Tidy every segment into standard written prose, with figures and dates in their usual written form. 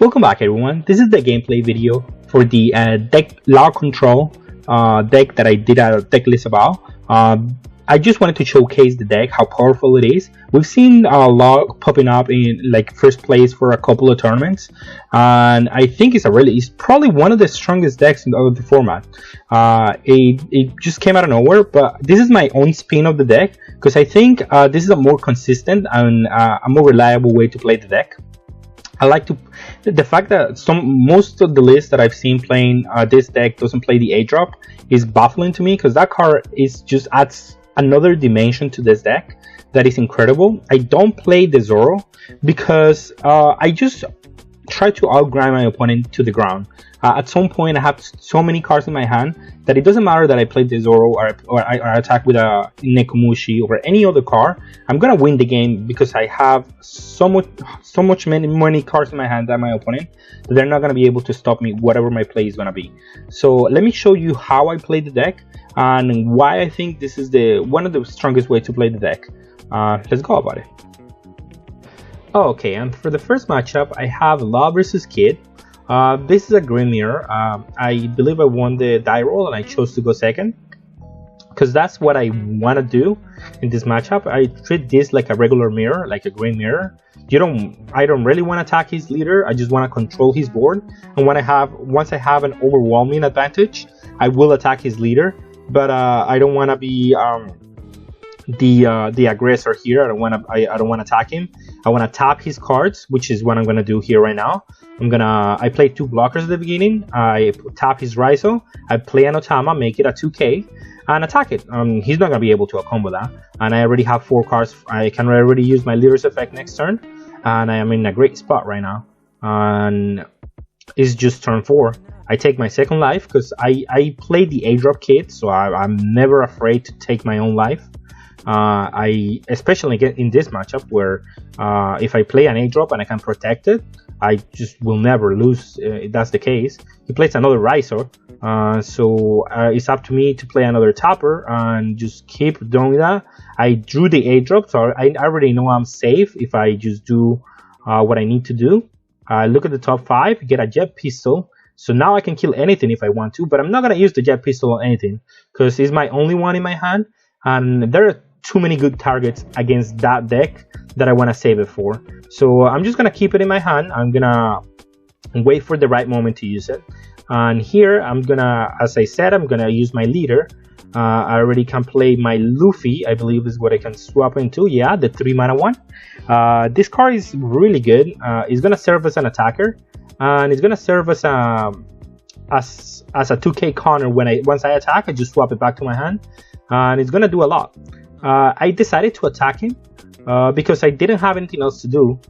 Welcome back everyone, this is the gameplay video for the deck law control deck that I did a deck list about. I just wanted to showcase the deck, how powerful it is. We've seen law popping up in like first place for a couple of tournaments, and I think it's probably one of the strongest decks of the format. It just came out of nowhere, but this is my own spin of the deck because I think this is a more consistent and a more reliable way to play the deck. I like to the fact that most of the lists that I've seen playing this deck doesn't play the A drop is baffling to me, because that card is just adds another dimension to this deck that is incredible. I don't play the Zoro because I just try to outgrind my opponent to the ground. At some point I have so many cards in my hand that it doesn't matter that I play the Zoro or I attack with a Nekomushi or any other card. I'm gonna win the game because I have so many cards in my hand than my opponent that they're not gonna be able to stop me whatever my play is gonna be. So let me show you how I play the deck and why I think this is one of the strongest ways to play the deck. Let's go about it. Okay, and for the first matchup I have Law versus Kid. This is a green mirror. I believe I won the die roll and I chose to go second because that's what I want to do in this matchup. I treat this like a regular mirror, like a green mirror. I don't really want to attack his leader. I just want to control his board, and once I have an overwhelming advantage, I will attack his leader. But I don't want to be the aggressor here. I don't want to attack him. I want to tap his cards, which is what I'm going to do here right now. I play two blockers at the beginning. I tap his Raizo. I play an Otama, make it a 2k, and attack it. He's not going to be able to combo that. And I already have 4 cards. I can already use my leader's effect next turn. And I am in a great spot right now. And it's just turn 4. I take my second life because I play the A-drop kit, so I'm never afraid to take my own life. I especially get in this matchup where if I play an A-drop and I can protect it, I just will never lose if that's the case. He plays another Raizo, so it's up to me to play another Topper and just keep doing that. I drew the A-drop, so I already know I'm safe if I just do what I need to do. Look at the top 5, get a Jet Pistol. So now I can kill anything if I want to, but I'm not going to use the Jet Pistol on anything because it's my only one in my hand, and there are too many good targets against that deck that I want to save it for. So I'm just going to keep it in my hand. I'm going to wait for the right moment to use it. And here I'm going to, as I said, I'm going to use my leader. I already can play my Luffy, I believe is what I can swap into. Yeah, the 3 mana one. This card is really good. It's going to serve as an attacker, and it's going to serve as a 2k counter. Once I attack, I just swap it back to my hand, and it's going to do a lot. I decided to attack him because I didn't have anything else to do.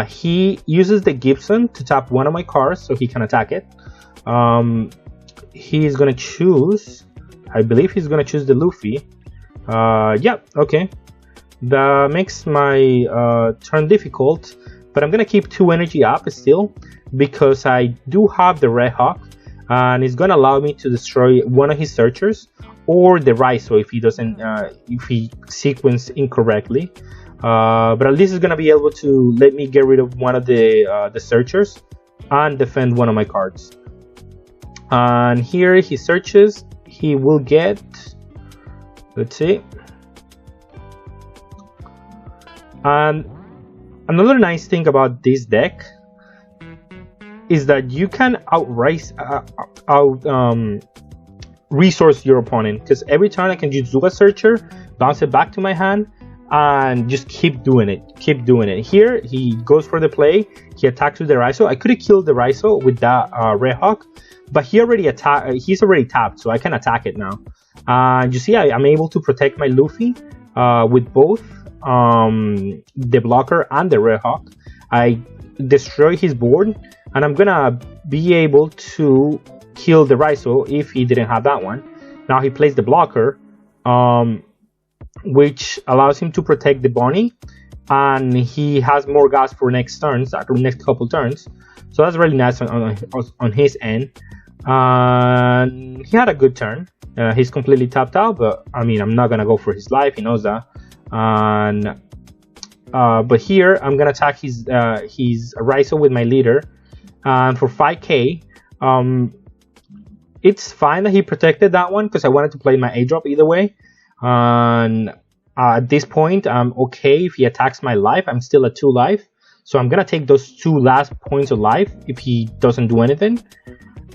He uses the Gibson to tap one of my cards so he can attack it. He's gonna choose, I believe he's gonna choose the Luffy. Yeah, okay. That makes my turn difficult, but I'm gonna keep 2 energy up still because I do have the Red Hawk, and it's gonna allow me to destroy one of his searchers or the Raizo if he doesn't if he sequenced incorrectly. But at least it's gonna be able to let me get rid of one of the searchers and defend one of my cards. And here he searches, he will get, let's see. And another nice thing about this deck is that you can resource your opponent, because every turn I can just do a searcher, bounce it back to my hand, and just keep doing it. Here he goes for the play, he attacks with the Raizo. I could have killed the Raizo with that Red Hawk, but he's already tapped, so I can attack it now. You see, I'm able to protect my Luffy with both the blocker and the Red Hawk. I destroy his board, and I'm gonna be able to kill the Raizo if he didn't have that one. Now he plays the blocker, which allows him to protect the Bonnie, and he has more gas for next couple turns. So that's really nice on his end. He had a good turn. He's completely tapped out, but I mean, I'm not gonna go for his life. He knows that. But here I'm gonna attack his Raizo with my leader, and for 5k, it's fine that he protected that one because I wanted to play my A-drop either way. And at this point, I'm okay if he attacks my life. I'm still at 2 life, so I'm gonna take those 2 last points of life if he doesn't do anything.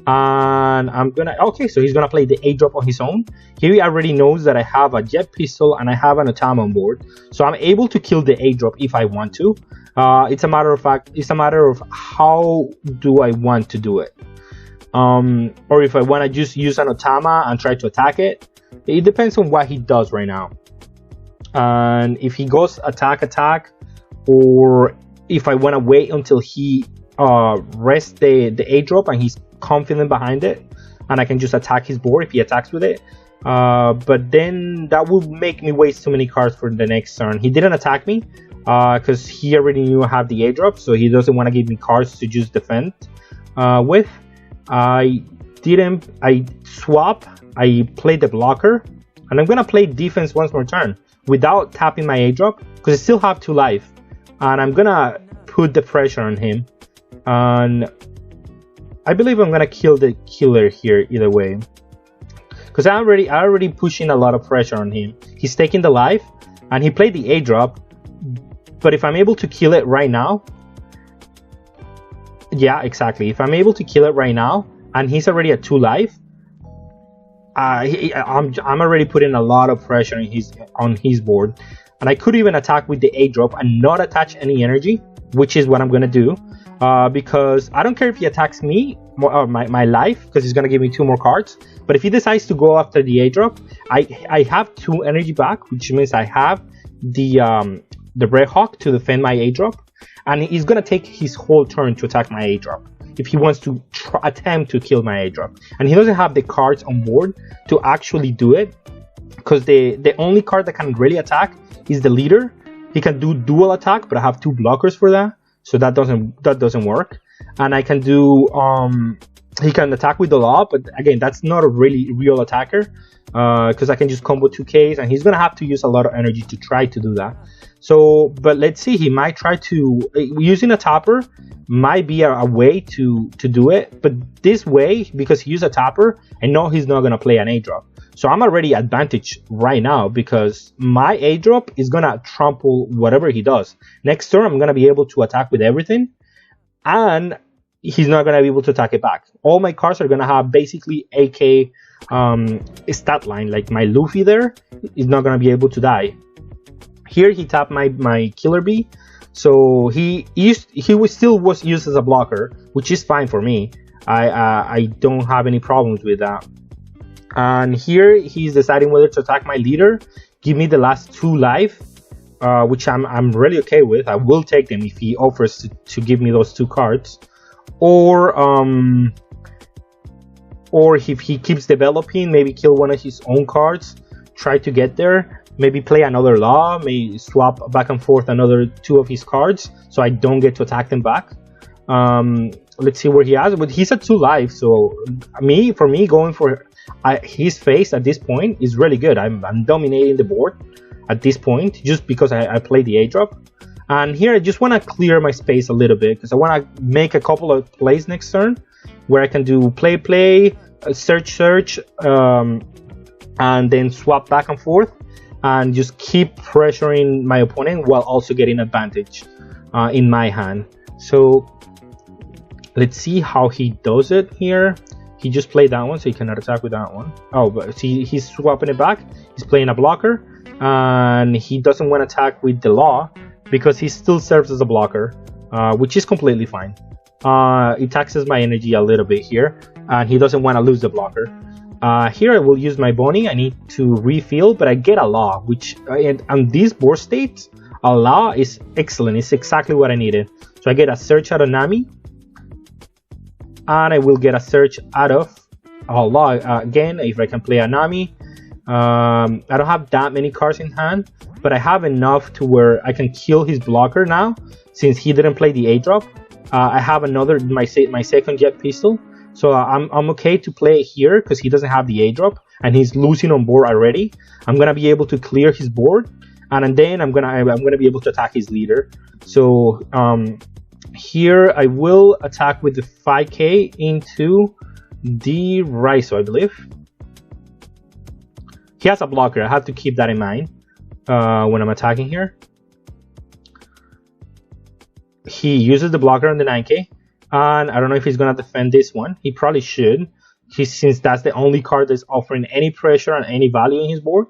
And I'm gonna, okay, so he's gonna play the A-drop on his own. Here he already knows that I have a jet pistol and I have an Otama on board, so I'm able to kill the A-drop if I want to. It's a matter of fact, it's a matter of how do I want to do it. Or if I want to just use an Otama and try to attack it. It depends on what he does right now. And if he goes attack, or if I want to wait until he rests the A-drop and he's confident behind it, and I can just attack his board if he attacks with it. But then that would make me waste too many cards for the next turn. He didn't attack me because he already knew I have the A-drop, so he doesn't want to give me cards to just defend with. I swap, I play the blocker, and I'm gonna play defense once more turn without tapping my A-drop because I still have 2 life, and I'm gonna put the pressure on him, and I believe I'm gonna kill the killer here either way because I already pushing a lot of pressure on him. He's taking the life and he played the A-drop, but if I'm able to kill it right now, yeah, exactly, if I'm able to kill it right now and he's already at 2 life, I'm already putting a lot of pressure on his board, and I could even attack with the A-drop and not attach any energy, which is what I'm gonna do, because I don't care if he attacks me or my life because he's gonna give me 2 more cards. But if he decides to go after the A-drop, I have 2 energy back, which means I have the Red Hawk to defend my A-drop, and he's gonna take his whole turn to attack my A-drop if he wants to attempt to kill my A-drop, and he doesn't have the cards on board to actually do it because the only card that can really attack is the leader. He can do dual attack, but I have 2 blockers for that, so that doesn't work. And I can do he can attack with the law, but again, that's not a really real attacker because I can just combo 2Ks, and he's gonna have to use a lot of energy to try to do that. So, but let's see, he might try to using a topper might be a way to do it, but this way, because he used a topper, I know he's not gonna play an A-drop. So I'm already advantaged right now because my A-drop is gonna trample whatever he does. Next turn, I'm gonna be able to attack with everything, and he's not gonna be able to attack it back. All my cards are gonna have basically AK stat line, like my Luffy there is not gonna be able to die. Here he tapped my Killer Bee, so he still was used as a blocker, which is fine for me. I don't have any problems with that. And here he's deciding whether to attack my leader, give me the last 2 life, which I'm really okay with. I will take them if he offers to give me those 2 cards, or if he keeps developing, maybe kill one of his own cards, try to get there, maybe play another law, maybe swap back and forth another 2 of his cards so I don't get to attack them back. Let's see where he has, but he's at 2 life, so for me going for his face at this point is really good. I'm dominating the board at this point just because I played the A-drop. And here I just want to clear my space a little bit because I want to make a couple of plays next turn where I can do play, search, and then swap back and forth and just keep pressuring my opponent while also getting advantage in my hand. So let's see how he does it here. He just played that one, so he cannot attack with that one. Oh, but see, he's swapping it back. He's playing a blocker, and he doesn't want to attack with the law because he still serves as a blocker, which is completely fine. It taxes my energy a little bit here, and he doesn't want to lose the blocker. Here I will use my Bonnie. I need to refill, but I get a law, which on these board states, a law is excellent. It's exactly what I needed. So I get a search out of Nami, and I will get a search out of law again if I can play a Nami. I don't have that many cards in hand, but I have enough to where I can kill his blocker now since he didn't play the A-drop. I have another my second jet pistol, so I'm okay to play here because he doesn't have the A-drop and he's losing on board already. I'm gonna be able to clear his board, and then I'm gonna be able to attack his leader. So Here I will attack with the 5k into the Raizo, I believe. He has a blocker, I have to keep that in mind when I'm attacking here. He uses the blocker on the 9k, and I don't know if he's gonna defend this one. He probably should, since that's the only card that's offering any pressure and any value in his board.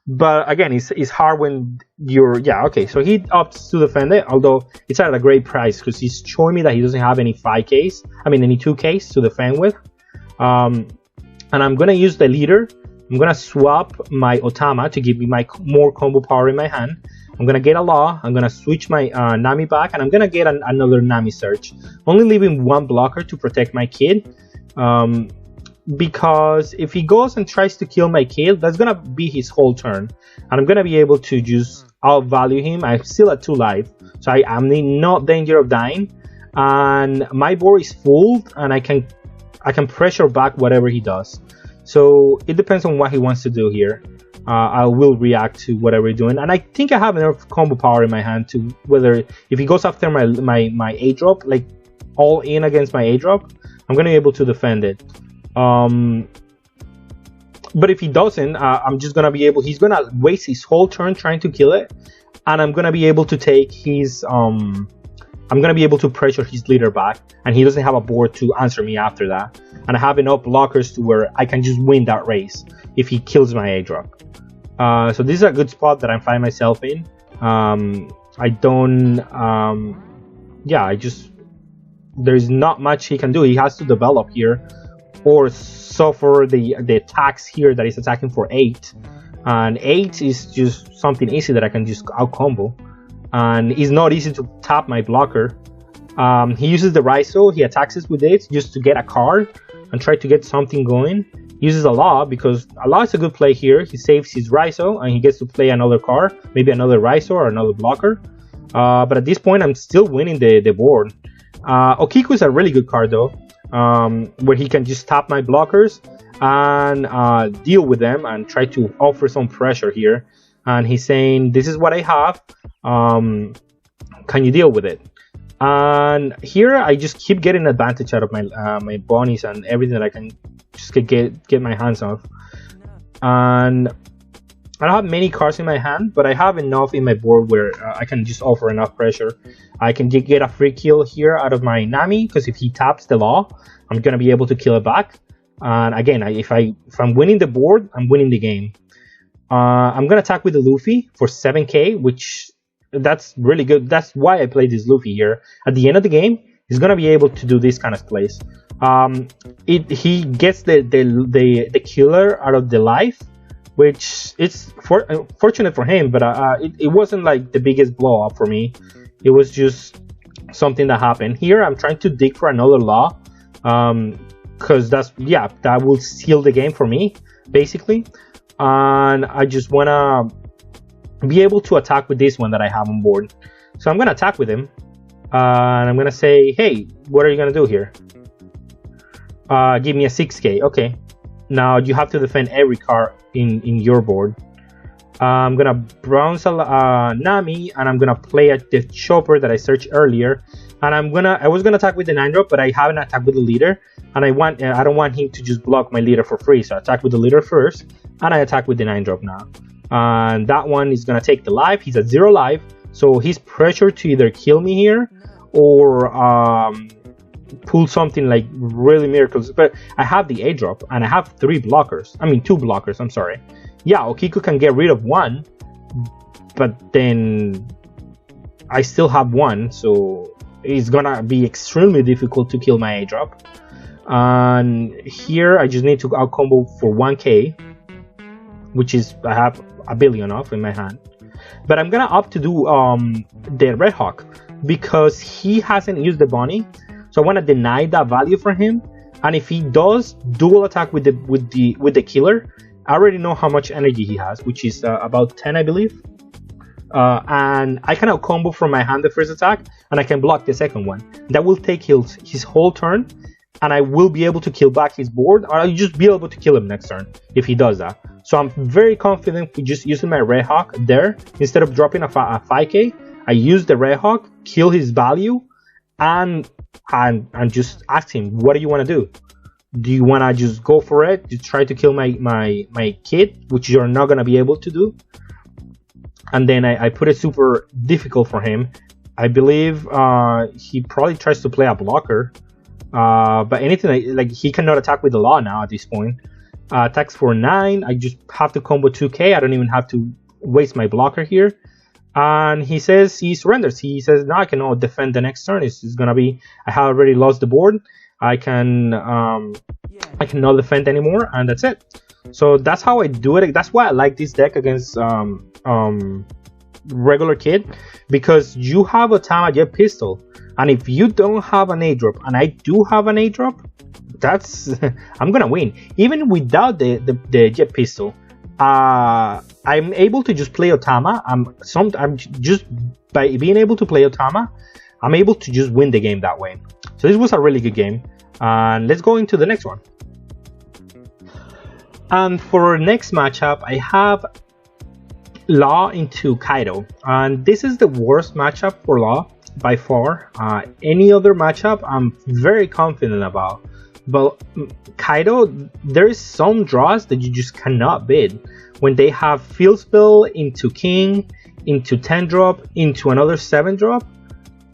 But again, it's hard when you're, yeah, okay, so he opts to defend it, although it's at a great price because he's showing me that he doesn't have any 5ks, I mean any 2ks to defend with. And I'm gonna use the leader. I'm gonna swap my Otama to give me more combo power in my hand. I'm gonna get a Law, I'm gonna switch my Nami back, and I'm gonna get another Nami Search, only leaving one blocker to protect my kid. Because if he goes and tries to kill my kid, that's gonna be his whole turn, and I'm gonna be able to just outvalue him. I'm still at 2 life, so I'm in no danger of dying, and my board is full, and I can pressure back whatever he does. So it depends on what he wants to do here. I will react to whatever he's doing, and I think I have enough combo power in my hand to whether if he goes after my A drop, like all in against my A drop, I'm gonna be able to defend it. But if he doesn't, I'm just gonna be able, he's gonna waste his whole turn trying to kill it, and I'm gonna be able to take his I'm gonna be able to pressure his leader back, and he doesn't have a board to answer me after that, and I have enough blockers to where I can just win that race if he kills my A drop. So this is a good spot that I find myself in. I don't yeah, there's not much he can do. He has to develop here or suffer the attacks here that he's attacking for 8, and 8 is just something easy that I can just out combo, and it's not easy to tap my blocker. He uses the Raizo, he attacks us with it just to get a card and try to get something going. He uses a Law because a Law is a good play here. He saves his Raizo and he gets to play another card, maybe another Raizo or another blocker. But at this point I'm still winning the board. Okiku is a really good card though, where he can just tap my blockers and deal with them and try to offer some pressure here. And he's saying, this is what I have, can you deal with it? And here I just keep getting advantage out of my my bonies and everything that I can just get my hands off. And I don't have many cards in my hand, but I have enough in my board where I can just offer enough pressure. I can get a free kill here out of my Nami, because if he taps the Law, I'm gonna be able to kill it back. And again, if I'm winning the board, I'm winning the game. I'm gonna attack with the Luffy for 7k, which that's really good. That's why I played this Luffy here. At the end of the game, he's gonna be able to do this kind of plays. He gets the killer out of the life, which it's fortunate for him, but it wasn't like the biggest blow up for me. It was just something that happened. Here I'm trying to dig for another Law, because that will seal the game for me basically. And I just wanna be able to attack with this one that I have on board. So I'm gonna attack with him, and I'm gonna say, hey, what are you gonna do here? Give me a 6k. Okay, now you have to defend every card in your board. I'm gonna bronze Nami, and I'm gonna play at the Chopper that I searched earlier, and I was gonna attack with the 9-drop, but I haven't attacked with the leader, and I don't want him to just block my leader for free, so I attack with the leader first, and I attack with the 9-drop now. And that one is gonna take the life. He's at 0 life, so he's pressured to either kill me here or pull something like really miracles. But I have the A drop and I have 2 blockers, I'm sorry. Yeah, Okiku can get rid of one, but then I still have one, so it's gonna be extremely difficult to kill my A drop. And here I just need to out combo for 1k, which is I have a billion of in my hand. But I'm gonna opt to do the Red Hawk because he hasn't used the bunny, so I want to deny that value for him. And if he does dual attack with the killer, I already know how much energy he has, which is about 10, I believe. And I can out combo from my hand the first attack, and I can block the second one. That will take his whole turn, and I will be able to kill back his board, or I'll just be able to kill him next turn if he does that. So I'm very confident with just using my Red Hawk there. Instead of dropping a 5k, I use the Red Hawk, kill his value, and just ask him, what do you want to do? Do you want to just go for it to try to kill my kid, which you're not going to be able to do? And then I put it super difficult for him. I believe he probably tries to play a blocker, but anything like he cannot attack with the law now at this point. Attacks for 9. I just have to combo 2k. I don't even have to waste my blocker here. And he says he surrenders. He says, no, I cannot defend the next turn. It's gonna be, I have already lost the board. I cannot defend anymore, and that's it. So that's how I do it. That's why I like this deck against regular kid, because you have a Tama Jet Pistol, and if you don't have an A drop, and I do have an A drop, that's I'm gonna win even without the Jet Pistol. I'm able to just play Otama. I'm just by being able to play Otama, I'm able to just win the game that way. So this was a really good game, and let's go into the next one. And for our next matchup, I have Law into Kaido, and this is the worst matchup for Law by far. Any other matchup I'm very confident about, but Kaido, there is some draws that you just cannot bid. When they have Field Spill into King, into 10 drop, into another 7 drop,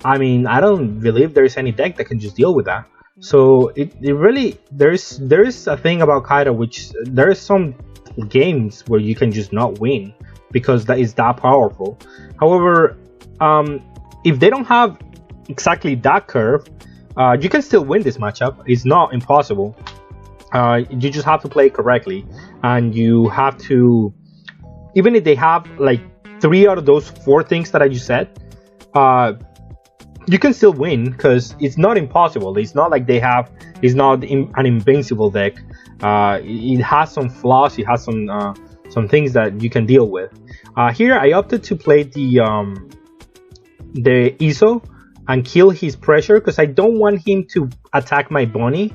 I mean, I don't believe there's any deck that can just deal with that. So it really, there is a thing about Kaido, which there is some games where you can just not win because that is that powerful. However, if they don't have exactly that curve, you can still win this matchup. It's not impossible. You just have to play correctly, and you have to, even if they have like 3 out of those 4 things that I just said, you can still win, because it's not impossible. It's not like it's not an invincible deck. It has some flaws. It has some things that you can deal with. Here I opted to play the Iso and kill his pressure, because I don't want him to attack my Bonnie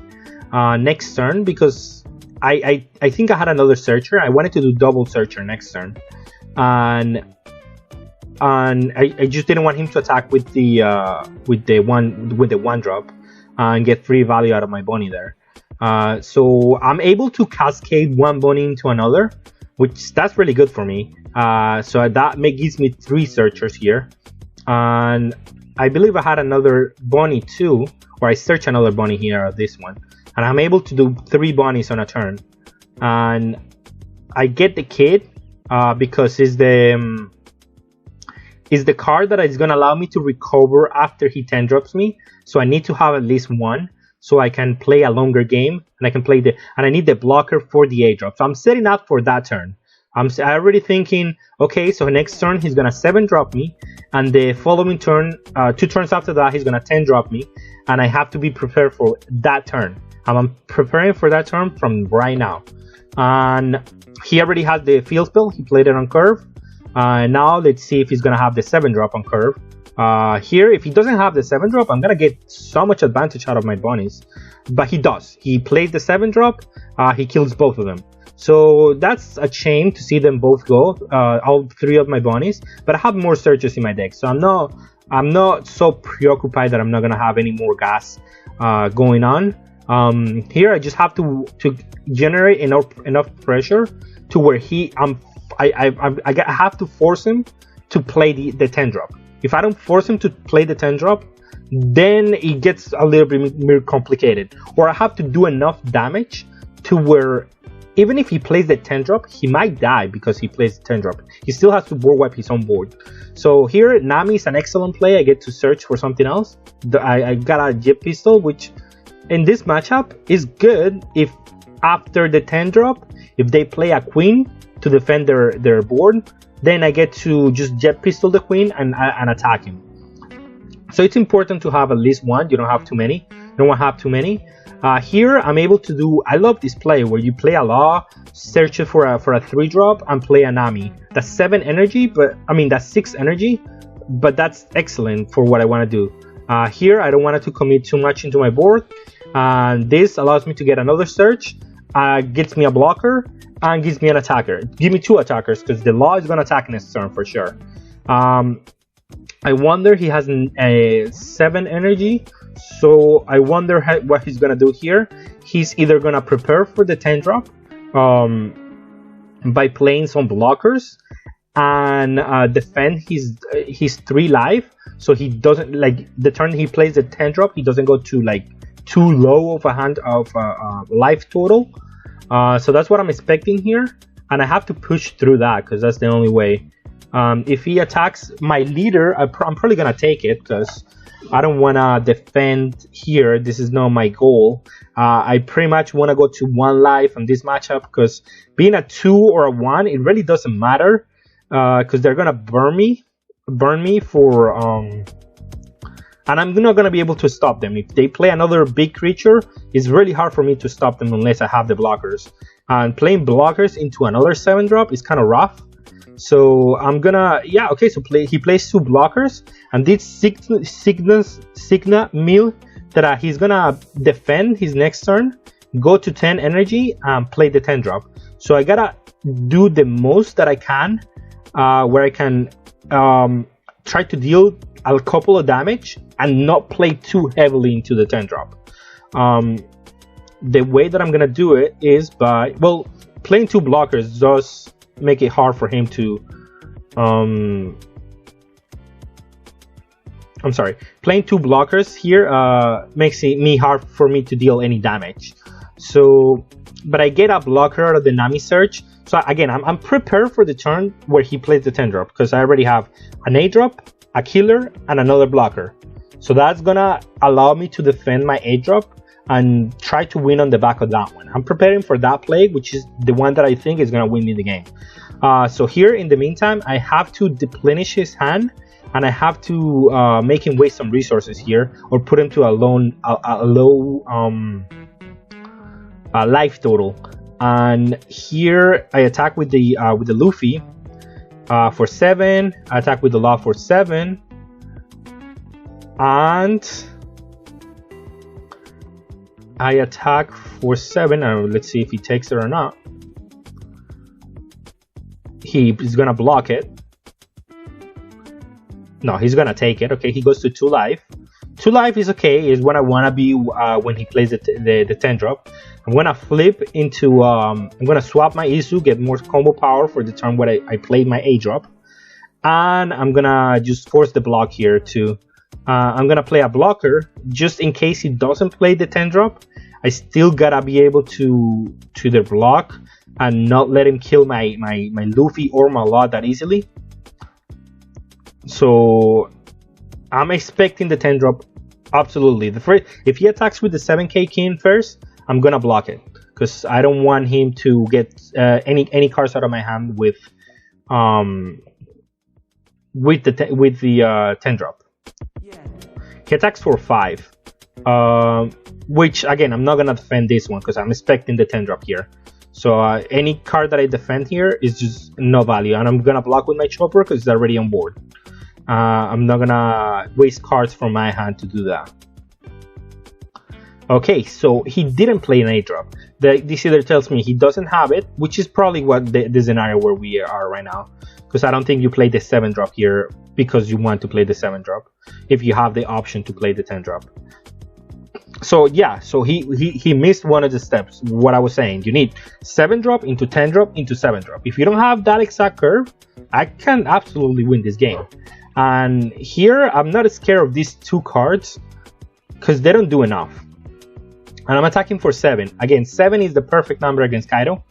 next turn, because I think I had another searcher. I wanted to do double searcher next turn, and I just didn't want him to attack with the one drop and get free value out of my Bonnie there. So I'm able to cascade one Bonnie into another, which that's really good for me. So that gives me 3 searchers here, and I believe I had another Bonnie too, or I search another Bonnie here of this one, and I'm able to do 3 Bonnies on a turn. And I get the kid because it's the card that is gonna allow me to recover after he 10 drops me. So I need to have at least 1, so I can play a longer game, and I can play and I need the blocker for the A drop. So I'm setting up for that turn. I'm already thinking, okay, so next turn he's gonna 7 drop me, and the following turn, 2 turns after that, he's gonna 10 drop me, and I have to be prepared for that turn. I'm preparing for that turn from right now. And he already had the Field Spill. He played it on curve. Now let's see if he's gonna have the 7 drop on curve. Here, if he doesn't have the 7 drop, I'm gonna get so much advantage out of my Bonnies, but he does. He plays the 7 drop. He kills both of them. So that's a shame to see them both go, all 3 of my Bonnies. But I have more searches in my deck, so I'm not so preoccupied that I'm not gonna have any more gas going on. Here I just have to generate enough pressure to where I have to force him to play the 10 drop. If I don't force him to play the 10 drop, then it gets a little bit more complicated. Or I have to do enough damage to where even if he plays the 10 drop, he might die because he plays the 10 drop. He still has to board wipe his own board. So here, Nami is an excellent play. I get to search for something else. I got a Jet Pistol, which in this matchup is good if after the 10 drop, if they play a Queen to defend their board, then I get to just Jet Pistol the Queen and attack him. So it's important to have at least 1. You don't have too many. You don't want to have too many. Here I'm able to do, I love this play where you play a Law, search it for a 3 drop, and play a Nami. That's 7 energy, but I mean that's 6 energy, but that's excellent for what I want to do. Here I don't want it to commit too much into my board. This allows me to get another search, gets me a blocker, and gives me an attacker. Give me 2 attackers, because the Law is going to attack next turn for sure. I wonder he has a 7 energy, so I wonder what he's gonna do here. He's either gonna prepare for the 10 drop by playing some blockers and defend his 3 life, so he doesn't, like, the turn he plays the 10 drop, he doesn't go to like too low of a hand of life total. So that's what I'm expecting here, and I have to push through that because that's the only way. If he attacks my leader, I'm probably gonna take it because I don't want to defend here. This is not my goal. I pretty much want to go to 1 life on this matchup because being a 2 or a 1, it really doesn't matter because they're gonna burn me for and I'm not gonna be able to stop them. If they play another big creature, it's really hard for me to stop them unless I have the blockers. And playing blockers into another 7 drop is kind of rough. So I'm gonna, yeah, okay, so he plays 2 blockers, and this Signa Mill that he's gonna defend his next turn, go to 10 energy, and play the 10 drop. So I gotta do the most that I can, where I can try to deal a couple of damage and not play too heavily into the 10 drop. The way that I'm gonna do it is by, well, playing 2 blockers does make it hard for him to I'm sorry, playing 2 blockers here makes it hard for me to deal any damage. So, but I get a blocker out of the Nami Search. So again, I'm prepared for the turn where he plays the 10 drop because I already have an 8 drop, a killer, and another blocker. So that's gonna allow me to defend my 8 drop and try to win on the back of that one. I'm preparing for that play, which is the one that I think is gonna win me the game. So here, in the meantime, I have to deplenish his hand, and I have to make him waste some resources here, or put him to a low life total. And here I attack with the Luffy for 7. I attack with the Law for 7, and I attack for 7. Let's see if he takes it or not. He's gonna block it. No, he's gonna take it. Okay, he goes to 2 life. 2 life is okay. Is what I wanna be when he plays the 10 drop. I'm gonna flip into. I'm gonna swap my Isu, get more combo power for the turn where I played my 8 drop, and I'm gonna just force the block here too. I'm gonna play a blocker just in case he doesn't play the 10 drop. I still gotta be able to the block and not let him kill my Luffy or my Law that easily. So I'm expecting the 10 drop, absolutely. If he attacks with the 7k king first, I'm gonna block it because I don't want him to get any cards out of my hand with the 10 drop. He attacks for 5, which again, I'm not gonna defend this one because I'm expecting the 10 drop here. So any card that I defend here is just no value, and I'm gonna block with my Chopper because it's already on board. I'm not gonna waste cards from my hand to do that. Okay, so he didn't play an 8 drop. This either tells me he doesn't have it, which is probably what the scenario where we are right now, because I don't think you play the 7 drop here because you want to play the 7 drop if you have the option to play the 10 drop. So yeah, so he missed one of the steps. What I was saying, you need 7 drop into 10 drop into 7 drop. If you don't have that exact curve, I can absolutely win this game. And here I'm not scared of these 2 cards because they don't do enough. And I'm attacking for 7. Again, 7 is the perfect number against Kaido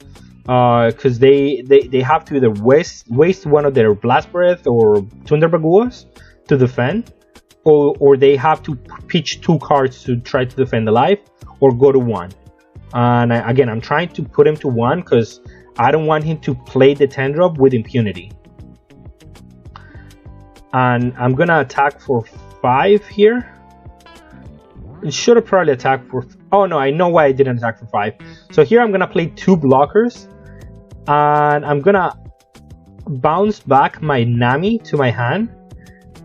because they have to either waste one of their Blast Breath or Thunderbaguas to defend, or they have to pitch 2 cards to try to defend the life, or go to 1. And again, I'm trying to put him to 1 because I don't want him to play the 10 drop with impunity. And I'm gonna attack for 5 here. It should have probably attacked for. Oh no, I know why I didn't attack for 5. So here I'm gonna play 2 blockers, and I'm gonna bounce back my Nami to my hand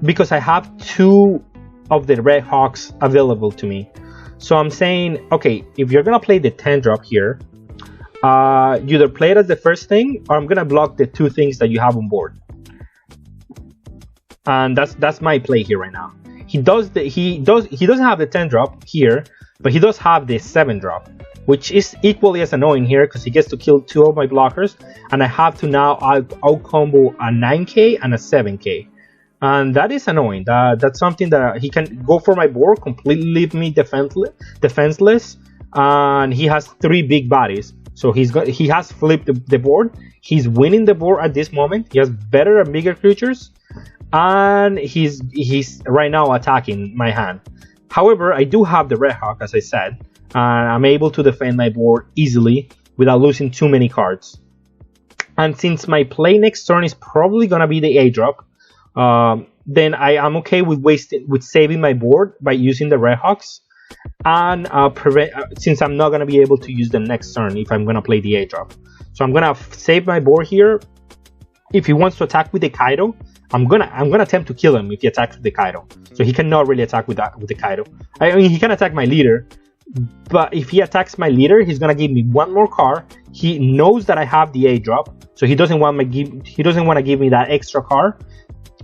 because I have 2 of the Red Hawks available to me. So I'm saying, okay, if you're gonna play the 10 drop here, you either play it as the first thing, or I'm gonna block the 2 things that you have on board. and that's my play here right now. He doesn't have the 10 drop here, but he does have the 7 drop, which is equally as annoying here because he gets to kill 2 of my blockers, and I have to now out combo a 9k and a 7k, and that is annoying. That's something that he can go for my board, completely leave me defenseless, and he has 3 big bodies, so he has flipped the board. He's winning the board at this moment. He has better and bigger creatures, and he's right now attacking my hand. However, I do have the Red Hawk, as I said, and I'm able to defend my board easily without losing too many cards. And since my play next turn is probably gonna be the A drop, then I am okay with saving my board by using the Red Hawks, and since I'm not gonna be able to use them next turn if I'm gonna play the A drop. So I'm gonna save my board here. If he wants to attack with the Kaido, I'm gonna attempt to kill him if he attacks with the Kaido. So he cannot really attack with the Kaido. I mean, he can attack my leader, but if he attacks my leader, he's gonna give me 1 more card. He knows that I have the A drop, so he doesn't want to give me that extra card,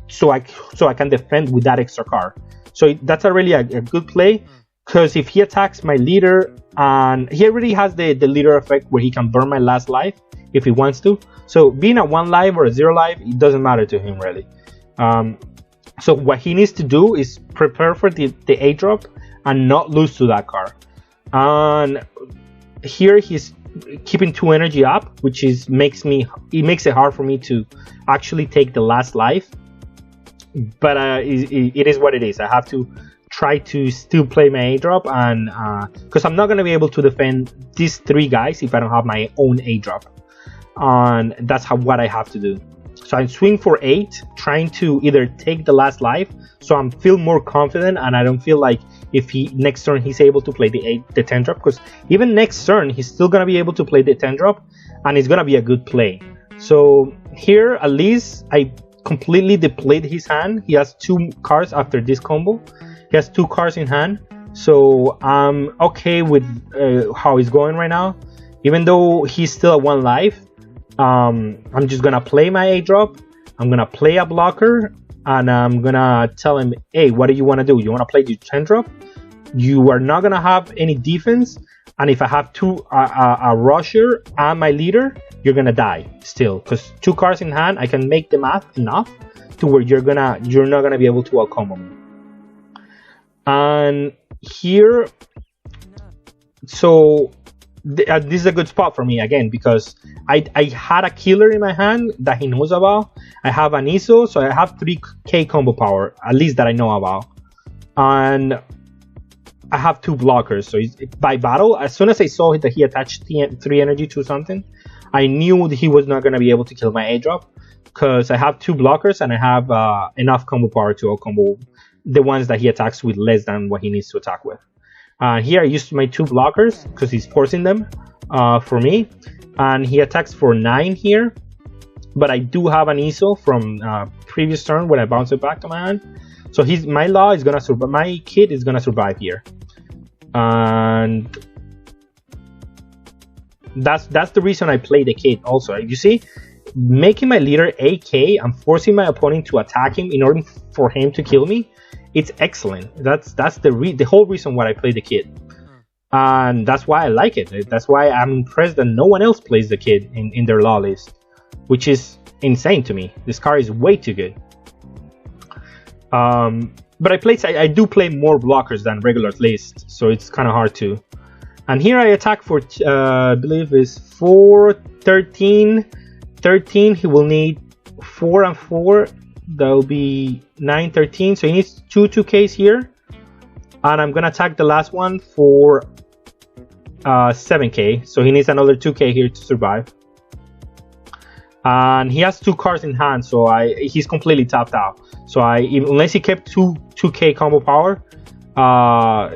so I can defend with that extra card. So that's really a good play, because if he attacks my leader, and he already has the leader effect where he can burn my last life if he wants to. So being at 1 life or 0 life, it doesn't matter to him really. So what he needs to do is prepare for the A drop and not lose to that card. And here he's keeping 2 energy up, which makes it hard for me to actually take the last life. But it is what it is. I have to try to still play my A drop, and because I'm not going to be able to defend these 3 guys if I don't have my own A drop. And that's what I have to do. So I swing for 8, trying to either take the last life, so I feel more confident, and I don't feel like if next turn he's able to play the 10 drop, because even next turn he's still gonna be able to play the 10 drop, and it's gonna be a good play. So here at least I completely deplete his hand. He has 2 cards after this combo. He has 2 cards in hand, so I'm okay with how he's going right now. Even though he's still at 1 life, I'm just gonna play my A drop. I'm gonna play a blocker, and I'm gonna tell him, hey, what do you want to do? You want to play the 10 drop? You are not gonna have any defense, and if I have a rusher and my leader, you're gonna die still, because 2 cards in hand, I can make the math enough to where you're not gonna be able to outcombo me. And here, so this is a good spot for me again, because I had a killer in my hand that he knows about. I have an ISO, so I have 3k combo power, at least that I know about, and I have 2 blockers. So by battle, as soon as I saw that he attached 3 energy to something, I knew that he was not going to be able to kill my A drop, because I have 2 blockers and I have enough combo power to outcombo the ones that he attacks with less than what he needs to attack with. Here I used my 2 blockers because he's forcing them for me, and he attacks for 9 here, but I do have an ISO from previous turn when I bounce it back to my hand, so my law is gonna survive. My kid is gonna survive here, and that's the reason I play the kid. Also, you see, making my leader AK and forcing my opponent to attack him in order for him to kill me, it's excellent. That's the whole reason why I play the kid, and that's why I like it. That's why I'm impressed that no one else plays the kid in their law list, which is insane to me. This card is way too good. But I do play more blockers than regular list, so it's kind of hard to. And here I attack for I believe is 4, 13. 13. He will need 4 and 4. That will be 9, 13. So he needs 2Ks here, and I'm gonna attack the last one for 7k. So he needs another 2k here to survive. And he has 2 cards in hand, so he's completely tapped out. So unless he kept 2k combo power,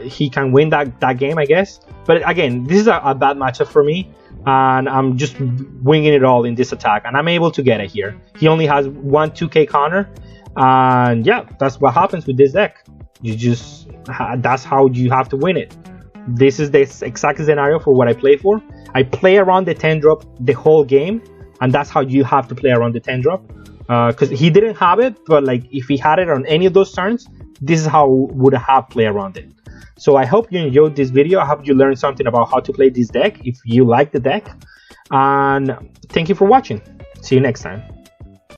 he can win that game, I guess. But again, this is a bad matchup for me, and I'm just winging it all in this attack, and I'm able to get it here. He only has 1 2k counter, and yeah, that's what happens with this deck. That's how you have to win it. This is the exact scenario for what I play for. I play around the 10 drop the whole game, and that's how you have to play around the 10 drop. because he didn't have it, but like if he had it on any of those turns, this is how would have played around it. So I hope you enjoyed this video. I hope you learned something about how to play this deck if you like the deck, and thank you for watching. See you next time.